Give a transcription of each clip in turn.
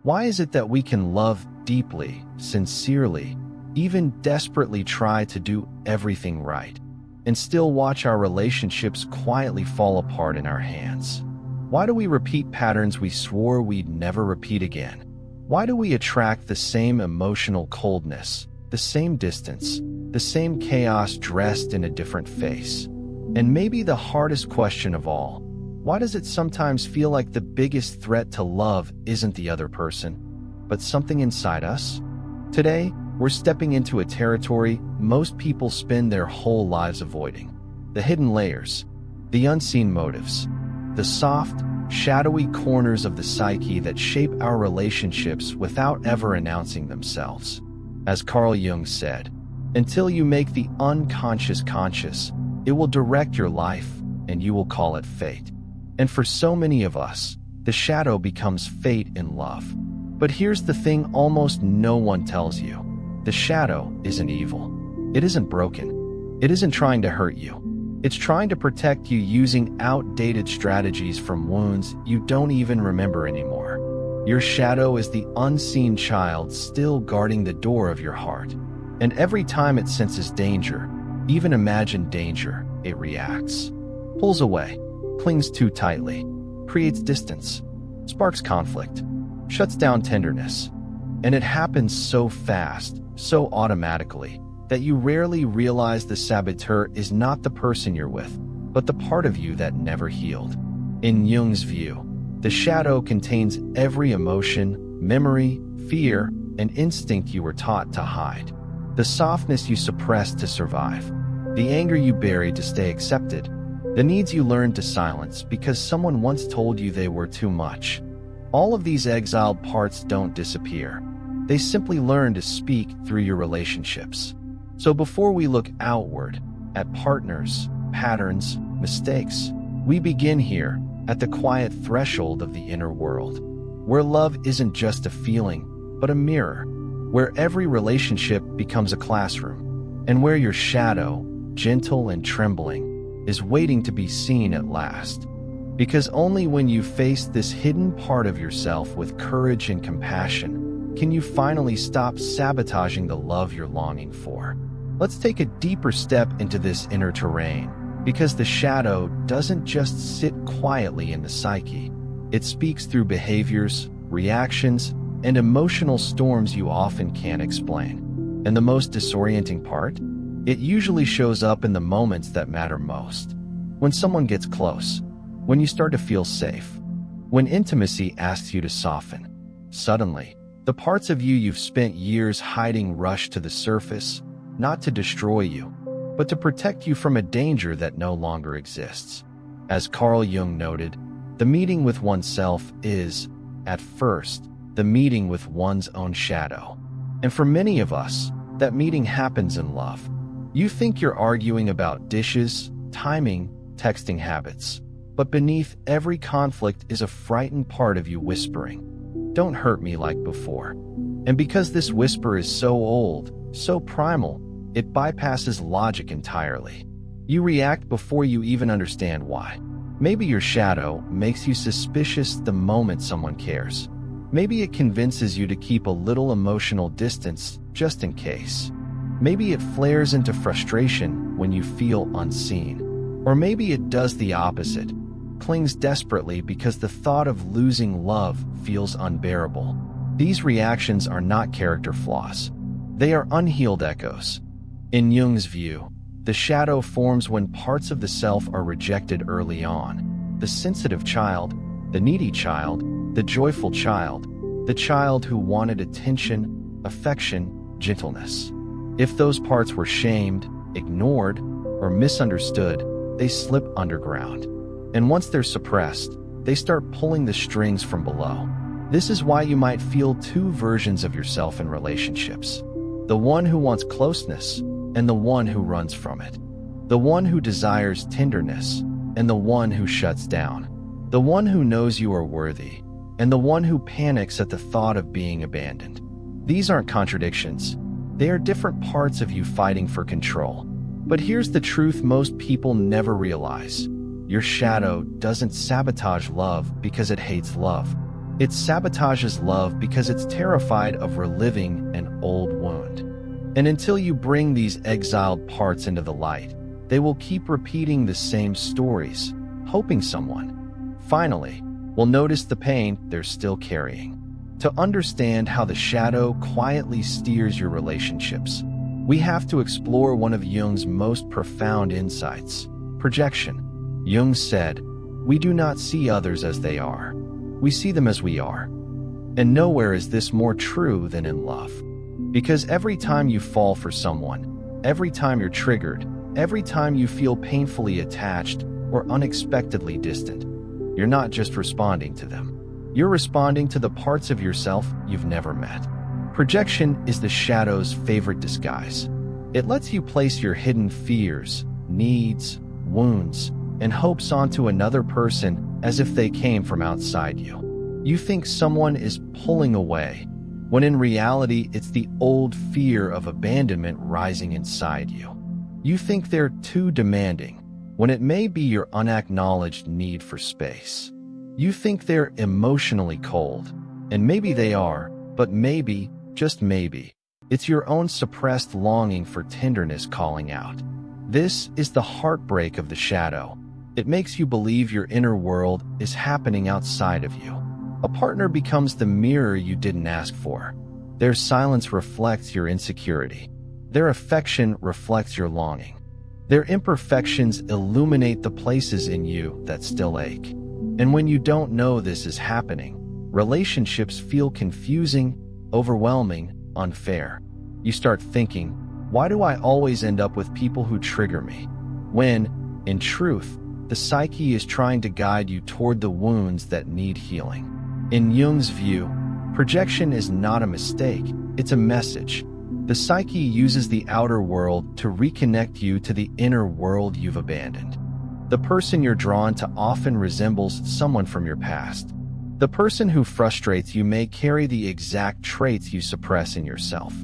Why is it that we can love deeply, sincerely, even desperately try to do everything right, and still watch our relationships quietly fall apart in our hands? Why do we repeat patterns we swore we'd never repeat again? Why do we attract the same emotional coldness, the same distance, the same chaos dressed in a different face? And maybe the hardest question of all, why does it sometimes feel like the biggest threat to love isn't the other person, but something inside us? Today, we're stepping into a territory most people spend their whole lives avoiding. The hidden layers, the unseen motives, the soft, shadowy corners of the psyche that shape our relationships without ever announcing themselves. As Carl Jung said, until you make the unconscious conscious, it will direct your life, and you will call it fate. And for so many of us, the shadow becomes fate in love. But here's the thing almost no one tells you. The shadow isn't evil. It isn't broken. It isn't trying to hurt you. It's trying to protect you using outdated strategies from wounds you don't even remember anymore. Your shadow is the unseen child still guarding the door of your heart. And every time it senses danger, even imagined danger, it reacts. Pulls away, clings too tightly, creates distance, sparks conflict, shuts down tenderness. And it happens so fast, so automatically, that you rarely realize the saboteur is not the person you're with, but the part of you that never healed. In Jung's view, the shadow contains every emotion, memory, fear, and instinct you were taught to hide. The softness you suppressed to survive, the anger you buried to stay accepted, the needs you learned to silence because someone once told you they were too much. All of these exiled parts don't disappear. They simply learn to speak through your relationships. So before we look outward, at partners, patterns, mistakes, we begin here, at the quiet threshold of the inner world, where love isn't just a feeling, but a mirror, where every relationship becomes a classroom, and where your shadow, gentle and trembling, is waiting to be seen at last. Because only when you face this hidden part of yourself with courage and compassion can you finally stop sabotaging the love you're longing for. Let's take a deeper step into this inner terrain, because the shadow doesn't just sit quietly in the psyche. It speaks through behaviors, reactions, and emotional storms you often can't explain. And the most disorienting part? It usually shows up in the moments that matter most. When someone gets close, when you start to feel safe, when intimacy asks you to soften. Suddenly, the parts of you you've spent years hiding rush to the surface, not to destroy you, but to protect you from a danger that no longer exists. As Carl Jung noted, the meeting with oneself is, at first, the meeting with one's own shadow. And for many of us, that meeting happens in love. You think you're arguing about dishes, timing, texting habits, but beneath every conflict is a frightened part of you whispering, "Don't hurt me like before." And because this whisper is so old, so primal, it bypasses logic entirely. You react before you even understand why. Maybe your shadow makes you suspicious the moment someone cares. Maybe it convinces you to keep a little emotional distance just in case. Maybe it flares into frustration when you feel unseen. Or maybe it does the opposite, clings desperately because the thought of losing love feels unbearable. These reactions are not character flaws. They are unhealed echoes. In Jung's view, the shadow forms when parts of the self are rejected early on. The sensitive child, the needy child, the joyful child, the child who wanted attention, affection, gentleness. If those parts were shamed, ignored, or misunderstood, they slip underground. And once they're suppressed, they start pulling the strings from below. This is why you might feel two versions of yourself in relationships. The one who wants closeness, and the one who runs from it. The one who desires tenderness, and the one who shuts down. The one who knows you are worthy, and the one who panics at the thought of being abandoned. These aren't contradictions. They are different parts of you fighting for control. But here's the truth most people never realize. Your shadow doesn't sabotage love because it hates love. It sabotages love because it's terrified of reliving an old wound. And until you bring these exiled parts into the light, they will keep repeating the same stories, hoping someone, finally, will notice the pain they're still carrying. To understand how the shadow quietly steers your relationships, we have to explore one of Jung's most profound insights: projection. Jung said, "We do not see others as they are. We see them as we are." And nowhere is this more true than in love. Because every time you fall for someone, every time you're triggered, every time you feel painfully attached or unexpectedly distant, you're not just responding to them. You're responding to the parts of yourself you've never met. Projection is the shadow's favorite disguise. It lets you place your hidden fears, needs, wounds, and hopes onto another person as if they came from outside you. You think someone is pulling away, when in reality it's the old fear of abandonment rising inside you. You think they're too demanding, when it may be your unacknowledged need for space. You think they're emotionally cold, and maybe they are, but maybe, just maybe, it's your own suppressed longing for tenderness calling out. This is the heartbreak of the shadow. It makes you believe your inner world is happening outside of you. A partner becomes the mirror you didn't ask for. Their silence reflects your insecurity. Their affection reflects your longing. Their imperfections illuminate the places in you that still ache. And when you don't know this is happening, relationships feel confusing, overwhelming, unfair. You start thinking, why do I always end up with people who trigger me? When, in truth, the psyche is trying to guide you toward the wounds that need healing. In Jung's view, projection is not a mistake, it's a message. The psyche uses the outer world to reconnect you to the inner world you've abandoned. The person you're drawn to often resembles someone from your past. The person who frustrates you may carry the exact traits you suppress in yourself.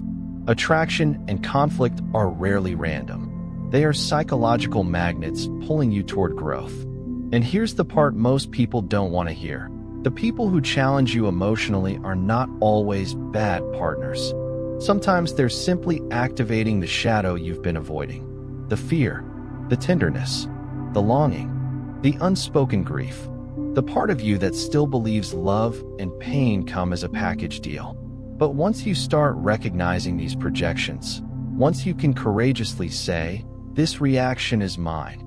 Attraction and conflict are rarely random. They are psychological magnets pulling you toward growth. And here's the part most people don't want to hear. The people who challenge you emotionally are not always bad partners. Sometimes they're simply activating the shadow you've been avoiding. The fear, the tenderness, the longing, the unspoken grief, the part of you that still believes love and pain come as a package deal. But once you start recognizing these projections, once you can courageously say, "This reaction is mine,"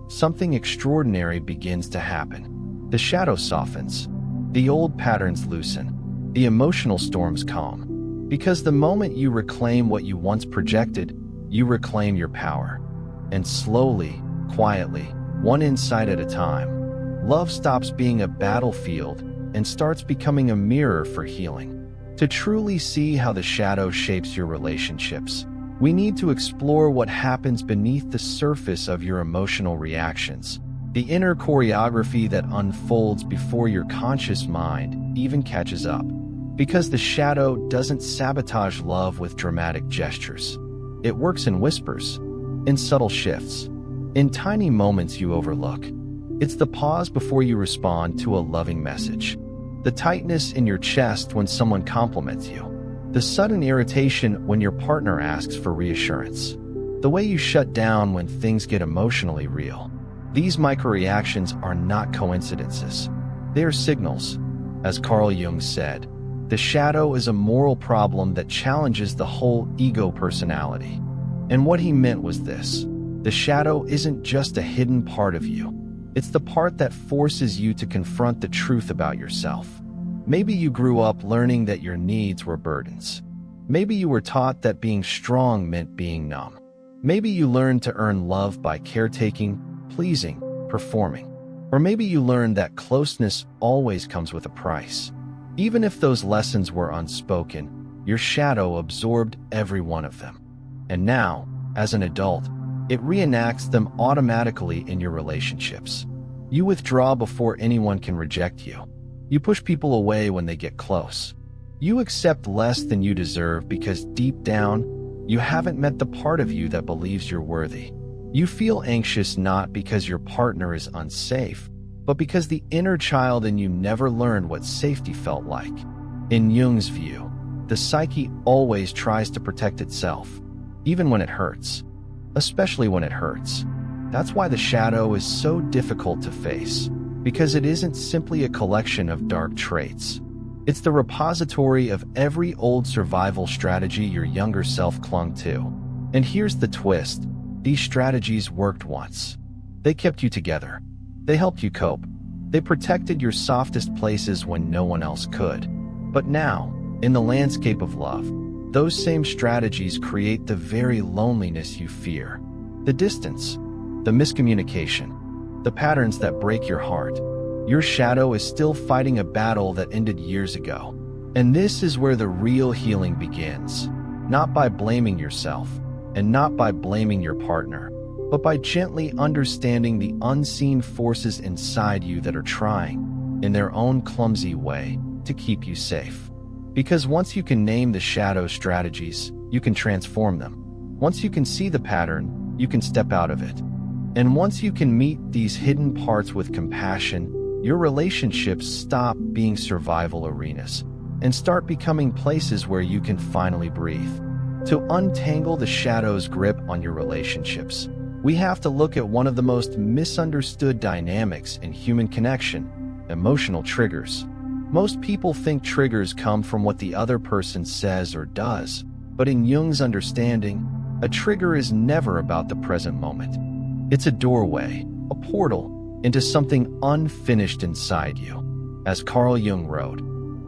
something extraordinary begins to happen. The shadow softens, the old patterns loosen, the emotional storms calm. Because the moment you reclaim what you once projected, you reclaim your power. And slowly, quietly, one insight at a time, love stops being a battlefield and starts becoming a mirror for healing. To truly see how the shadow shapes your relationships, we need to explore what happens beneath the surface of your emotional reactions, the inner choreography that unfolds before your conscious mind even catches up. Because the shadow doesn't sabotage love with dramatic gestures. It works in whispers, in subtle shifts, in tiny moments you overlook. It's the pause before you respond to a loving message, the tightness in your chest when someone compliments you, the sudden irritation when your partner asks for reassurance, the way you shut down when things get emotionally real. These micro-reactions are not coincidences. They are signals. As Carl Jung said, the shadow is a moral problem that challenges the whole ego personality. And what he meant was this: the shadow isn't just a hidden part of you. It's the part that forces you to confront the truth about yourself. Maybe you grew up learning that your needs were burdens. Maybe you were taught that being strong meant being numb. Maybe you learned to earn love by caretaking, pleasing, performing. Or maybe you learned that closeness always comes with a price. Even if those lessons were unspoken, your shadow absorbed every one of them. And now, as an adult, it reenacts them automatically in your relationships. You withdraw before anyone can reject you. You push people away when they get close. You accept less than you deserve because deep down, you haven't met the part of you that believes you're worthy. You feel anxious not because your partner is unsafe, but because the inner child in you never learned what safety felt like. In Jung's view, the psyche always tries to protect itself, even when it hurts, especially when it hurts. That's why the shadow is so difficult to face, because it isn't simply a collection of dark traits. It's the repository of every old survival strategy your younger self clung to. And here's the twist: these strategies worked once. They kept you together. They helped you cope. They protected your softest places when no one else could. But now, in the landscape of love, those same strategies create the very loneliness you fear. The distance, the miscommunication, the patterns that break your heart. Your shadow is still fighting a battle that ended years ago. And this is where the real healing begins. Not by blaming yourself, and not by blaming your partner, but by gently understanding the unseen forces inside you that are trying, in their own clumsy way, to keep you safe. Because once you can name the shadow strategies, you can transform them. Once you can see the pattern, you can step out of it. And once you can meet these hidden parts with compassion, your relationships stop being survival arenas and start becoming places where you can finally breathe. To untangle the shadow's grip on your relationships, we have to look at one of the most misunderstood dynamics in human connection: emotional triggers. Most people think triggers come from what the other person says or does, but in Jung's understanding, a trigger is never about the present moment. It's a doorway, a portal, into something unfinished inside you. As Carl Jung wrote,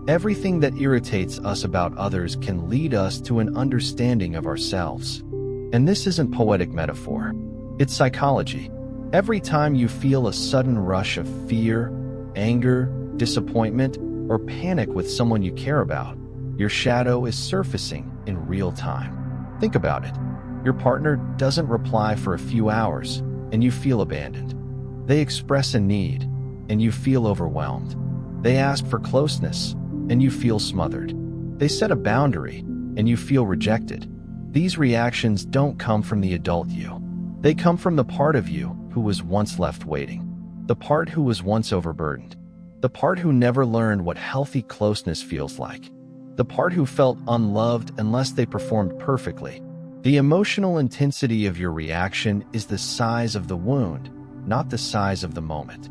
everything that irritates us about others can lead us to an understanding of ourselves. And this isn't poetic metaphor. It's psychology. Every time you feel a sudden rush of fear, anger, disappointment, or panic with someone you care about, your shadow is surfacing in real time. Think about it. Your partner doesn't reply for a few hours, and you feel abandoned. They express a need, and you feel overwhelmed. They ask for closeness, and you feel smothered. They set a boundary, and you feel rejected. These reactions don't come from the adult you. They come from the part of you who was once left waiting. The part who was once overburdened. The part who never learned what healthy closeness feels like. The part who felt unloved unless they performed perfectly. The emotional intensity of your reaction is the size of the wound, not the size of the moment.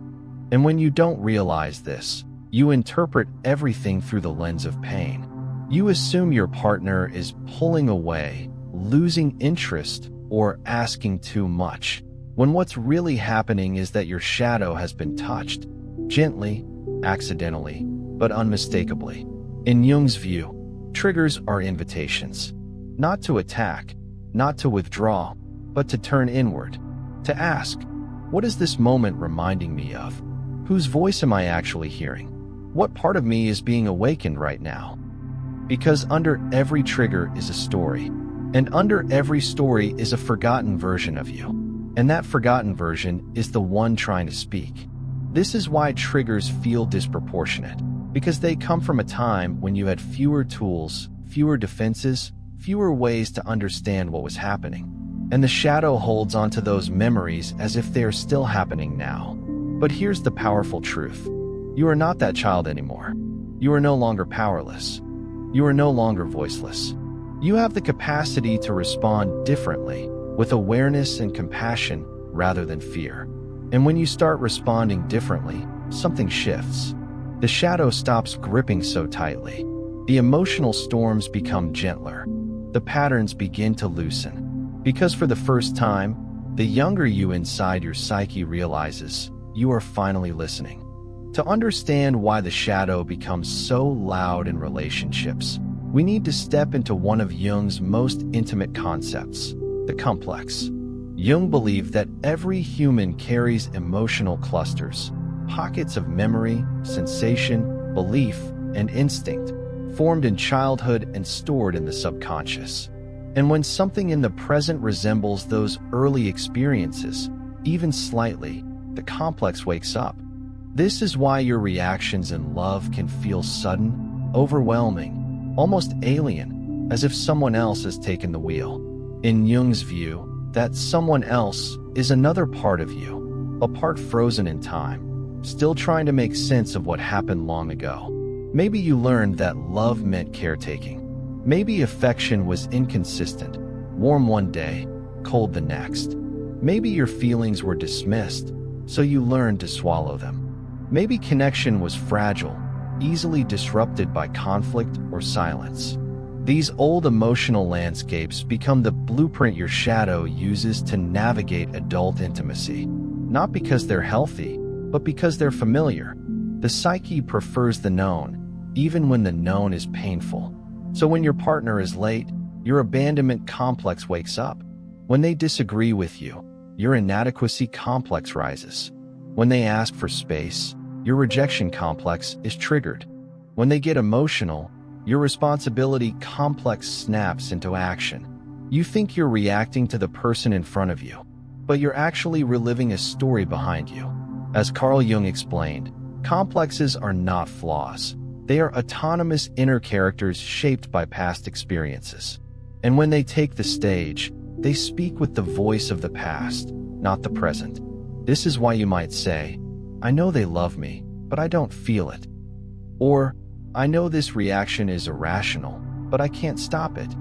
And when you don't realize this, you interpret everything through the lens of pain. You assume your partner is pulling away, losing interest, or asking too much, when what's really happening is that your shadow has been touched, gently, accidentally, but unmistakably. In Jung's view, triggers are invitations, not to attack, not to withdraw, but to turn inward, to ask, what is this moment reminding me of? Whose voice am I actually hearing? What part of me is being awakened right now? Because under every trigger is a story, and under every story is a forgotten version of you. And that forgotten version is the one trying to speak. This is why triggers feel disproportionate, because they come from a time when you had fewer tools, fewer defenses, fewer ways to understand what was happening. And the shadow holds onto those memories as if they are still happening now. But here's the powerful truth. You are not that child anymore. You are no longer powerless. You are no longer voiceless. You have the capacity to respond differently, with awareness and compassion rather than fear. And when you start responding differently, something shifts. The shadow stops gripping so tightly. The emotional storms become gentler. The patterns begin to loosen. Because for the first time, the younger you inside your psyche realizes you are finally listening. To understand why the shadow becomes so loud in relationships, we need to step into one of Jung's most intimate concepts, the complex. Jung believed that every human carries emotional clusters, pockets of memory, sensation, belief, and instinct, formed in childhood and stored in the subconscious. And when something in the present resembles those early experiences, even slightly, the complex wakes up. This is why your reactions in love can feel sudden, overwhelming, almost alien, as if someone else has taken the wheel. In Jung's view, that someone else is another part of you, a part frozen in time, still trying to make sense of what happened long ago. Maybe you learned that love meant caretaking. Maybe affection was inconsistent, warm one day, cold the next. Maybe your feelings were dismissed, so you learned to swallow them. Maybe connection was fragile, easily disrupted by conflict or silence. These old emotional landscapes become the blueprint your shadow uses to navigate adult intimacy. Not because they're healthy, but because they're familiar. The psyche prefers the known, even when the known is painful. So when your partner is late, your abandonment complex wakes up. When they disagree with you, your inadequacy complex rises. When they ask for space, your rejection complex is triggered. When they get emotional, your responsibility complex snaps into action. You think you're reacting to the person in front of you, but you're actually reliving a story behind you. As Carl Jung explained, complexes are not flaws. They are autonomous inner characters shaped by past experiences. And when they take the stage, they speak with the voice of the past, not the present. This is why you might say, "I know they love me, but I don't feel it." Or, "I know this reaction is irrational, but I can't stop it."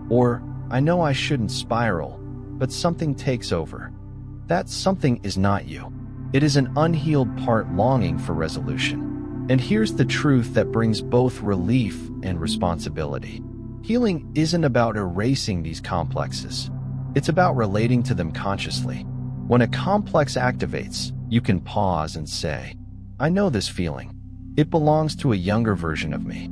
Or, "I know I shouldn't spiral, but something takes over." That something is not you. It is an unhealed part longing for resolution. And here's the truth that brings both relief and responsibility. Healing isn't about erasing these complexes. It's about relating to them consciously. When a complex activates, you can pause and say, "I know this feeling. It belongs to a younger version of me."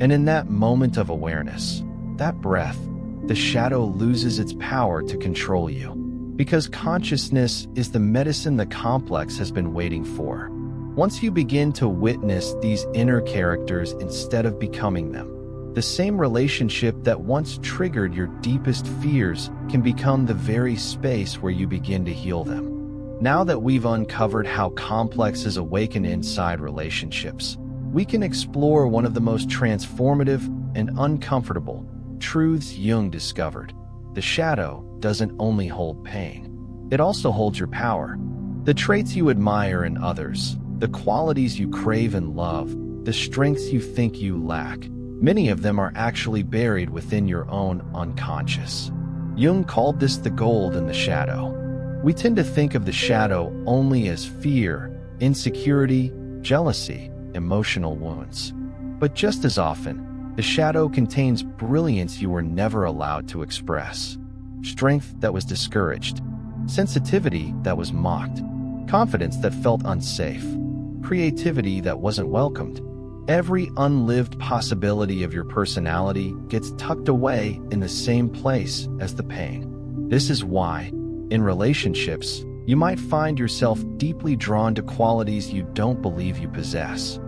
And in that moment of awareness, that breath, the shadow loses its power to control you. Because consciousness is the medicine the complex has been waiting for. Once you begin to witness these inner characters instead of becoming them, the same relationship that once triggered your deepest fears can become the very space where you begin to heal them. Now that we've uncovered how complexes awaken inside relationships, we can explore one of the most transformative and uncomfortable truths Jung discovered. The shadow doesn't only hold pain. It also holds your power. The traits you admire in others, the qualities you crave and love, the strengths you think you lack, many of them are actually buried within your own unconscious. Jung called this the gold in the shadow. We tend to think of the shadow only as fear, insecurity, jealousy, emotional wounds. But just as often, the shadow contains brilliance you were never allowed to express, strength that was discouraged, sensitivity that was mocked, confidence that felt unsafe, creativity that wasn't welcomed. Every unlived possibility of your personality gets tucked away in the same place as the pain. This is why, in relationships, you might find yourself deeply drawn to qualities you don't believe you possess.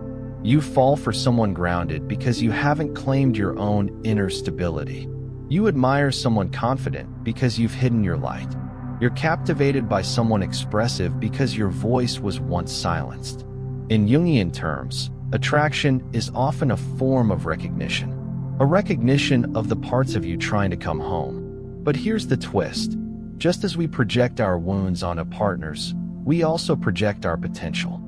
You fall for someone grounded because you haven't claimed your own inner stability. You admire someone confident because you've hidden your light. You're captivated by someone expressive because your voice was once silenced. In Jungian terms, attraction is often a form of recognition, a recognition of the parts of you trying to come home. But here's the twist. Just as we project our wounds onto partners, we also project our potential.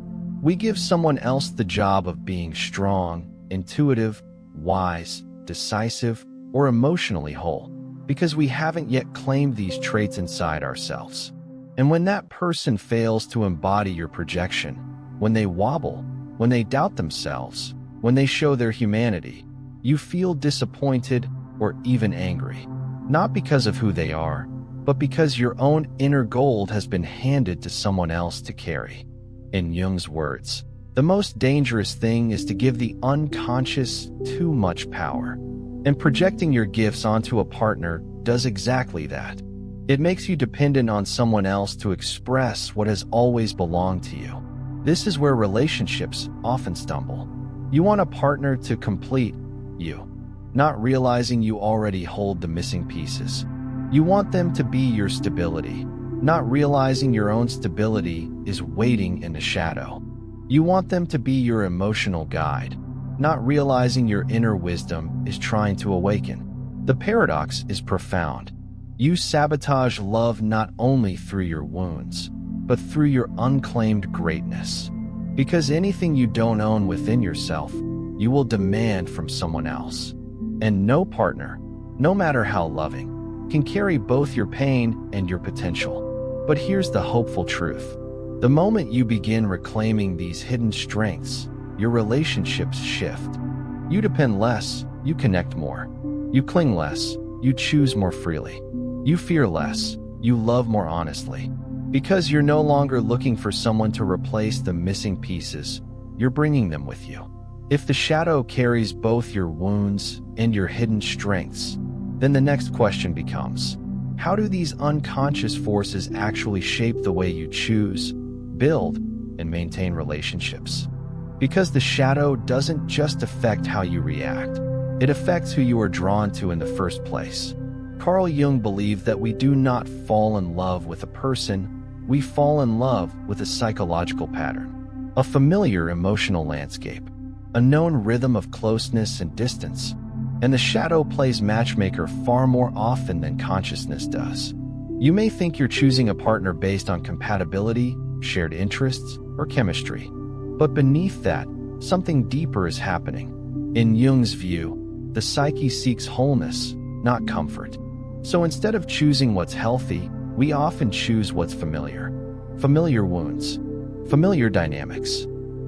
We give someone else the job of being strong, intuitive, wise, decisive, or emotionally whole, because we haven't yet claimed these traits inside ourselves. And when that person fails to embody your projection, when they wobble, when they doubt themselves, when they show their humanity, you feel disappointed or even angry. Not because of who they are, but because your own inner gold has been handed to someone else to carry. In Jung's words, the most dangerous thing is to give the unconscious too much power. And projecting your gifts onto a partner does exactly that. It makes you dependent on someone else to express what has always belonged to you. This is where relationships often stumble. You want a partner to complete you, not realizing you already hold the missing pieces. You want them to be your stability, not realizing your own stability is waiting in the shadow. You want them to be your emotional guide, not realizing your inner wisdom is trying to awaken. The paradox is profound. You sabotage love not only through your wounds, but through your unclaimed greatness. Because anything you don't own within yourself, you will demand from someone else. And no partner, no matter how loving, can carry both your pain and your potential. But here's the hopeful truth. The moment you begin reclaiming these hidden strengths, your relationships shift. You depend less, you connect more. You cling less, you choose more freely. You fear less, you love more honestly. Because you're no longer looking for someone to replace the missing pieces, you're bringing them with you. If the shadow carries both your wounds and your hidden strengths, then the next question becomes, how do these unconscious forces actually shape the way you choose, build, and maintain relationships? Because the shadow doesn't just affect how you react, it affects who you are drawn to in the first place. Carl Jung believed that we do not fall in love with a person, we fall in love with a psychological pattern, a familiar emotional landscape, a known rhythm of closeness and distance, and the shadow plays matchmaker far more often than consciousness does. You may think you're choosing a partner based on compatibility, shared interests, or chemistry, but beneath that, something deeper is happening. In Jung's view, the psyche seeks wholeness, not comfort. So instead of choosing what's healthy, we often choose what's familiar. Familiar wounds, familiar dynamics,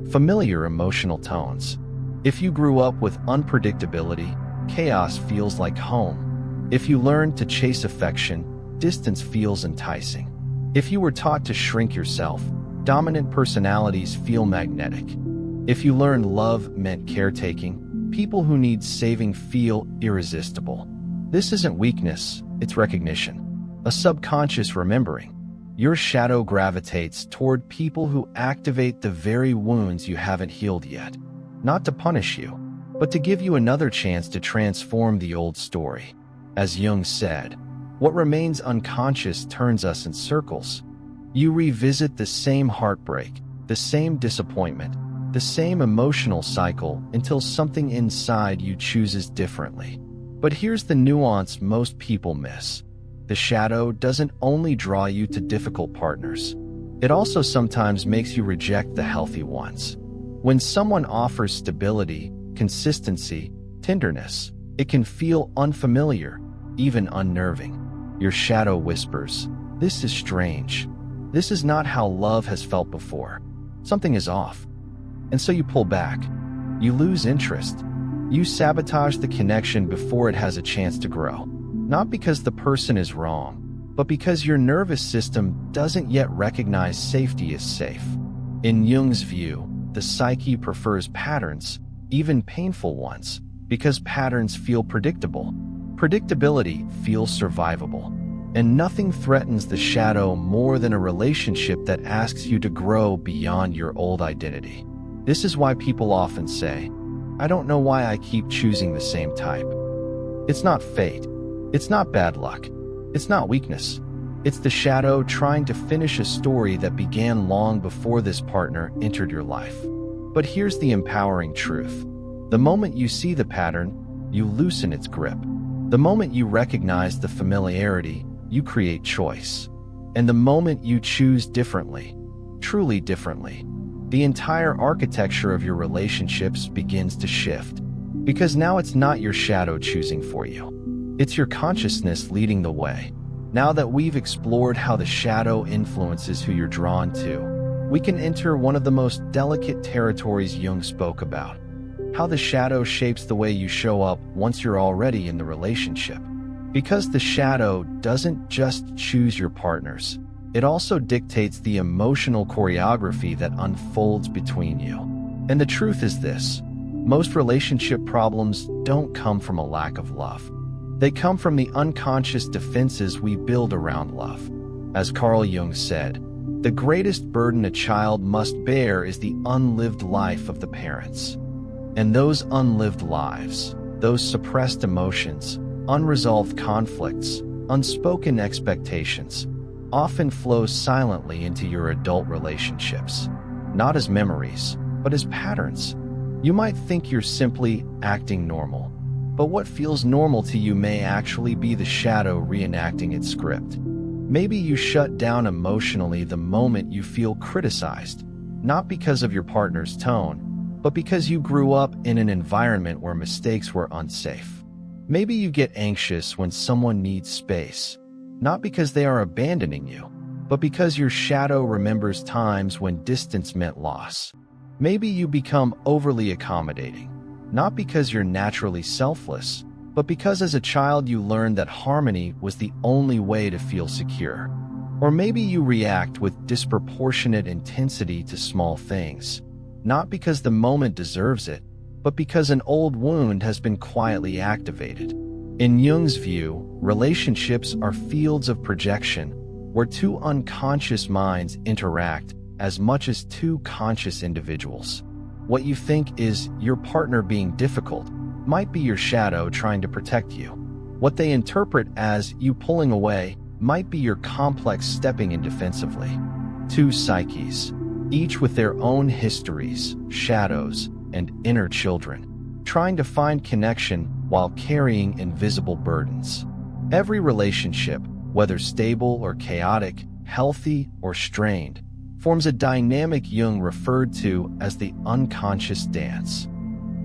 familiar emotional tones. If you grew up with unpredictability, chaos feels like home. If you learned to chase affection, distance feels enticing. If you were taught to shrink yourself, dominant personalities feel magnetic. If you learned love meant caretaking, people who need saving feel irresistible. This isn't weakness, it's recognition. A subconscious remembering. Your shadow gravitates toward people who activate the very wounds you haven't healed yet. Not to punish you, but to give you another chance to transform the old story. As Jung said, what remains unconscious turns us in circles. You revisit the same heartbreak, the same disappointment, the same emotional cycle until something inside you chooses differently. But here's the nuance most people miss. The shadow doesn't only draw you to difficult partners. It also sometimes makes you reject the healthy ones. When someone offers stability, consistency, tenderness, it can feel unfamiliar, even unnerving. Your shadow whispers, "This is strange. This is not how love has felt before. Something is off." And so you pull back. You lose interest. You sabotage the connection before it has a chance to grow. Not because the person is wrong, but because your nervous system doesn't yet recognize safety as safe. In Jung's view, the psyche prefers patterns, even painful ones, because patterns feel predictable. Predictability feels survivable. And nothing threatens the shadow more than a relationship that asks you to grow beyond your old identity. This is why people often say, "I don't know why I keep choosing the same type." It's not fate. It's not bad luck. It's not weakness. It's the shadow trying to finish a story that began long before this partner entered your life. But here's the empowering truth. The moment you see the pattern, you loosen its grip. The moment you recognize the familiarity, you create choice. And the moment you choose differently, truly differently, the entire architecture of your relationships begins to shift. Because now it's not your shadow choosing for you. It's your consciousness leading the way. Now that we've explored how the shadow influences who you're drawn to, we can enter one of the most delicate territories Jung spoke about. How the shadow shapes the way you show up once you're already in the relationship. Because the shadow doesn't just choose your partners, it also dictates the emotional choreography that unfolds between you. And the truth is this, most relationship problems don't come from a lack of love. They come from the unconscious defenses we build around love. As Carl Jung said, the greatest burden a child must bear is the unlived life of the parents. And those unlived lives, those suppressed emotions, unresolved conflicts, unspoken expectations, often flow silently into your adult relationships, not as memories, but as patterns. You might think you're simply acting normal, but what feels normal to you may actually be the shadow reenacting its script. Maybe you shut down emotionally the moment you feel criticized, not because of your partner's tone, but because you grew up in an environment where mistakes were unsafe. Maybe you get anxious when someone needs space, not because they are abandoning you, but because your shadow remembers times when distance meant loss. Maybe you become overly accommodating, not because you're naturally selfless, but because as a child you learned that harmony was the only way to feel secure. Or maybe you react with disproportionate intensity to small things, not because the moment deserves it, but because an old wound has been quietly activated. In Jung's view, relationships are fields of projection where two unconscious minds interact as much as two conscious individuals. What you think is your partner being difficult might be your shadow trying to protect you. What they interpret as you pulling away might be your complex stepping in defensively. Two psyches, each with their own histories, shadows, and inner children, trying to find connection while carrying invisible burdens. Every relationship, whether stable or chaotic, healthy or strained, forms a dynamic Jung referred to as the unconscious dance.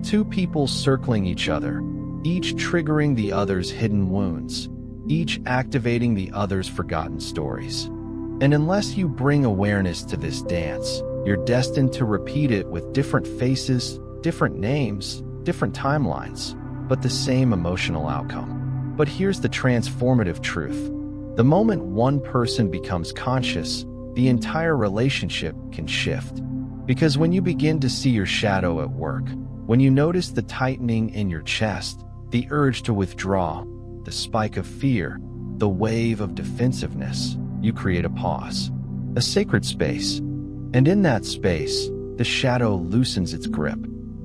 Two people circling each other, each triggering the other's hidden wounds, each activating the other's forgotten stories. And unless you bring awareness to this dance, you're destined to repeat it with different faces, different names, different timelines, but the same emotional outcome. But here's the transformative truth. The moment one person becomes conscious, the entire relationship can shift. Because when you begin to see your shadow at work, when you notice the tightening in your chest, the urge to withdraw, the spike of fear, the wave of defensiveness, you create a pause, a sacred space. And in that space, the shadow loosens its grip.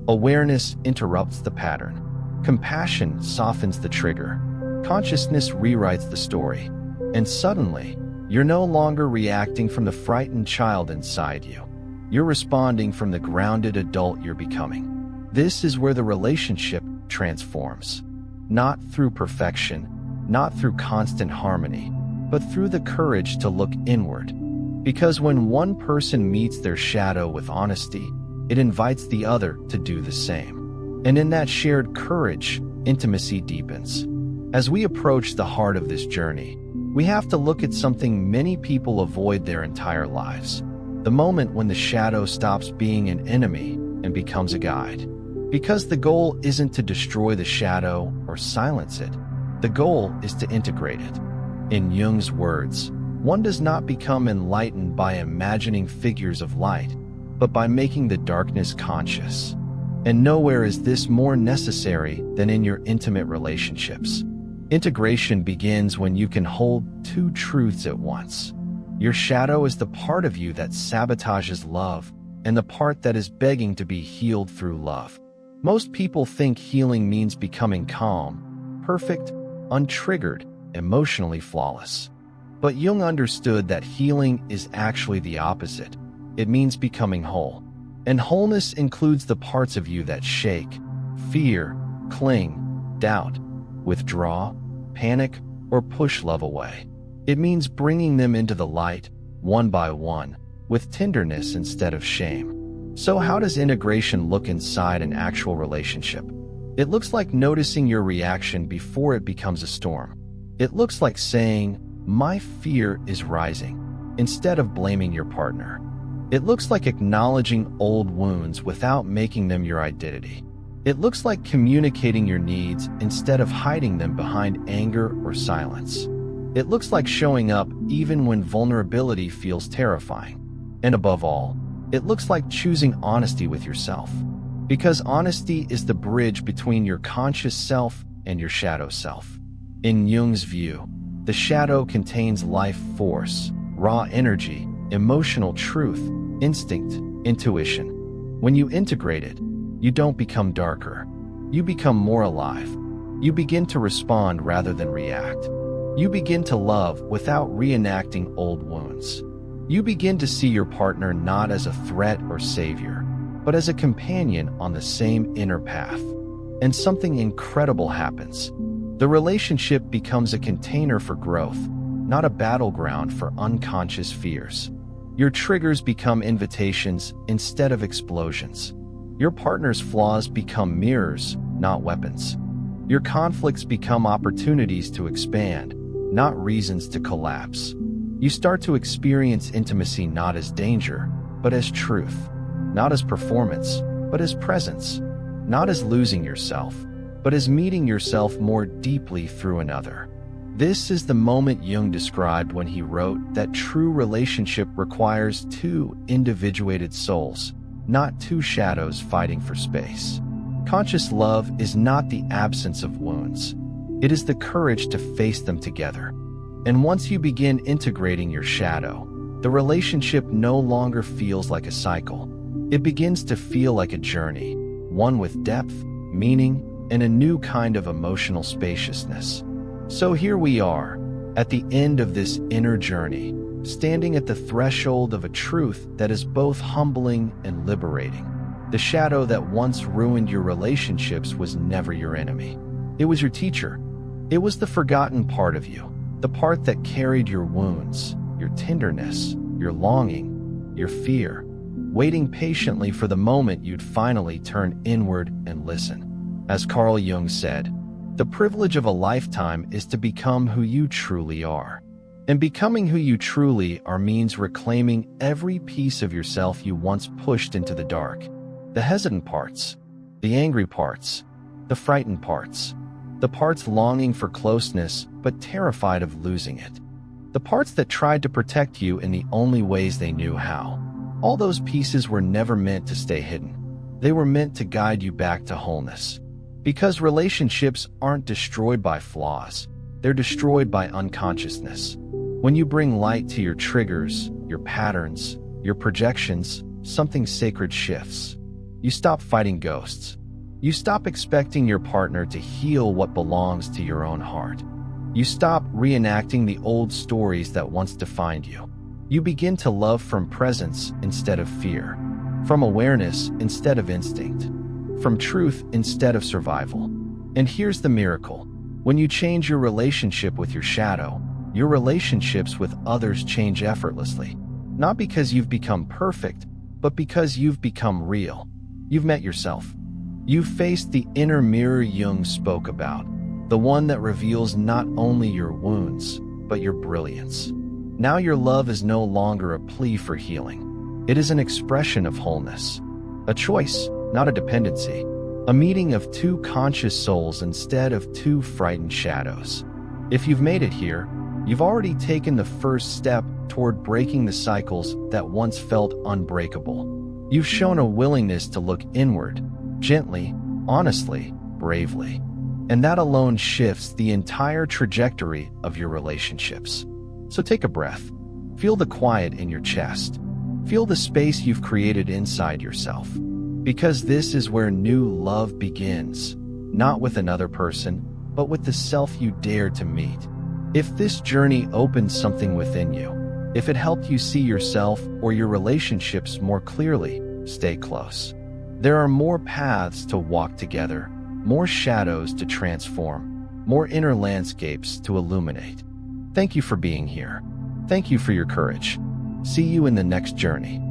Awareness interrupts the pattern. Compassion softens the trigger. Consciousness rewrites the story. And suddenly, you're no longer reacting from the frightened child inside you. You're responding from the grounded adult you're becoming. This is where the relationship transforms. Not through perfection, not through constant harmony, but through the courage to look inward. Because when one person meets their shadow with honesty, it invites the other to do the same. And in that shared courage, intimacy deepens. As we approach the heart of this journey, we have to look at something many people avoid their entire lives. The moment when the shadow stops being an enemy and becomes a guide. Because the goal isn't to destroy the shadow or silence it. The goal is to integrate it. In Jung's words, one does not become enlightened by imagining figures of light, but by making the darkness conscious. And nowhere is this more necessary than in your intimate relationships. Integration begins when you can hold two truths at once. Your shadow is the part of you that sabotages love, and the part that is begging to be healed through love. Most people think healing means becoming calm, perfect, untriggered, emotionally flawless. But Jung understood that healing is actually the opposite. It means becoming whole. And wholeness includes the parts of you that shake, fear, cling, doubt, withdraw, panic, or push love away. It means bringing them into the light, one by one, with tenderness instead of shame. So how does integration look inside an actual relationship? It looks like noticing your reaction before it becomes a storm. It looks like saying, "My fear is rising," instead of blaming your partner. It looks like acknowledging old wounds without making them your identity. It looks like communicating your needs instead of hiding them behind anger or silence. It looks like showing up even when vulnerability feels terrifying. And above all, it looks like choosing honesty with yourself. Because honesty is the bridge between your conscious self and your shadow self. In Jung's view, the shadow contains life force, raw energy, emotional truth, instinct, intuition. When you integrate it, you don't become darker. You become more alive. You begin to respond rather than react. You begin to love without reenacting old wounds. You begin to see your partner not as a threat or savior, but as a companion on the same inner path. And something incredible happens. The relationship becomes a container for growth, not a battleground for unconscious fears. Your triggers become invitations instead of explosions. Your partner's flaws become mirrors, not weapons. Your conflicts become opportunities to expand, not reasons to collapse. You start to experience intimacy not as danger, but as truth. Not as performance, but as presence. Not as losing yourself, but as meeting yourself more deeply through another. This is the moment Jung described when he wrote that true relationship requires two individuated souls, not two shadows fighting for space. Conscious love is not the absence of wounds. It is the courage to face them together. And once you begin integrating your shadow, the relationship no longer feels like a cycle. It begins to feel like a journey, one with depth, meaning, and a new kind of emotional spaciousness. So here we are, at the end of this inner journey, standing at the threshold of a truth that is both humbling and liberating. The shadow that once ruined your relationships was never your enemy. It was your teacher. It was the forgotten part of you, the part that carried your wounds, your tenderness, your longing, your fear, waiting patiently for the moment you'd finally turn inward and listen. As Carl Jung said, the privilege of a lifetime is to become who you truly are. And becoming who you truly are means reclaiming every piece of yourself you once pushed into the dark. The hesitant parts, the angry parts, the frightened parts, the parts longing for closeness but terrified of losing it. The parts that tried to protect you in the only ways they knew how. All those pieces were never meant to stay hidden. They were meant to guide you back to wholeness. Because relationships aren't destroyed by flaws, they're destroyed by unconsciousness. When you bring light to your triggers, your patterns, your projections, something sacred shifts. You stop fighting ghosts. You stop expecting your partner to heal what belongs to your own heart. You stop reenacting the old stories that once defined you. You begin to love from presence instead of fear, from awareness instead of instinct, from truth instead of survival. And here's the miracle. When you change your relationship with your shadow, your relationships with others change effortlessly. Not because you've become perfect, but because you've become real. You've met yourself. You've faced the inner mirror Jung spoke about, the one that reveals not only your wounds, but your brilliance. Now your love is no longer a plea for healing. It is an expression of wholeness. A choice, not a dependency. A meeting of two conscious souls instead of two frightened shadows. If you've made it here, you've already taken the first step toward breaking the cycles that once felt unbreakable. You've shown a willingness to look inward, gently, honestly, bravely. And that alone shifts the entire trajectory of your relationships. So take a breath. Feel the quiet in your chest. Feel the space you've created inside yourself. Because this is where new love begins, not with another person, but with the self you dared to meet. If this journey opened something within you, if it helped you see yourself or your relationships more clearly, stay close. There are more paths to walk together, more shadows to transform, more inner landscapes to illuminate. Thank you for being here. Thank you for your courage. See you in the next journey.